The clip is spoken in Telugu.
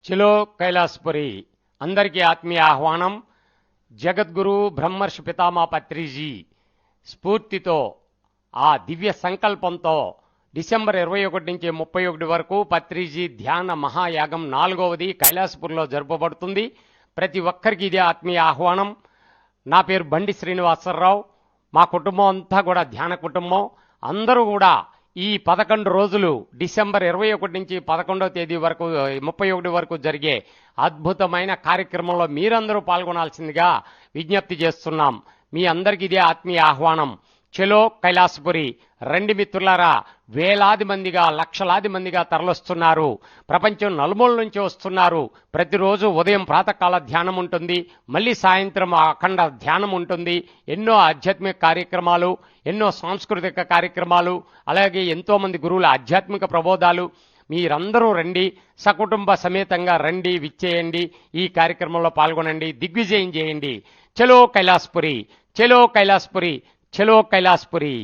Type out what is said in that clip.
చలో కైలాసపురి అందరికీ ఆత్మీయ ఆహ్వానం. జగద్గురు బ్రహ్మర్షి పితామహ పత్రిజీ స్ఫూర్తితో ఆ దివ్య సంకల్పంతో డిసెంబర్ 21 నుంచి 31 వరకు పత్రిజీ ధ్యాన మహాయాగం 4వది కైలాసపురిలో జరపబడుతుంది. ప్రతి ఒక్కరికి ఇదే ఆత్మీయ ఆహ్వానం. నా పేరు బండి శ్రీనివాసరావు. మా కుటుంబం అంతా కూడా ధ్యాన కుటుంబం. అందరూ కూడా ఈ 11 రోజులు డిసెంబర్ 21 నుంచి 11వ తేదీ వరకు 31 వరకు జరిగే అద్భుతమైన కార్యక్రమంలో మీరందరూ పాల్గొనాల్సిందిగా విజ్ఞప్తి చేస్తున్నాం. మీ అందరికీ ఇదే ఆత్మీయ ఆహ్వానం. చలో కైలాసపురి రండి మిత్రులారా. వేలాది మందిగా లక్షలాది మందిగా తరలిస్తున్నారు. ప్రపంచం నలుమూల నుంచి వస్తున్నారు. ప్రతిరోజు ఉదయం ప్రాతకాల ధ్యానం ఉంటుంది, మళ్ళీ సాయంత్రం అఖండ ధ్యానం ఉంటుంది. ఎన్నో ఆధ్యాత్మిక కార్యక్రమాలు, ఎన్నో సాంస్కృతిక కార్యక్రమాలు, అలాగే ఎంతో మంది గురువుల ఆధ్యాత్మిక ప్రబోధాలు. మీరందరూ రండి, సకుటుంబ సమేతంగా రండి, విచ్చేయండి, ఈ కార్యక్రమంలో పాల్గొనండి, దిగ్విజయం చేయండి. చలో కైలాసపురి, చలో కైలాసపురి, చలో కైలాసపురి.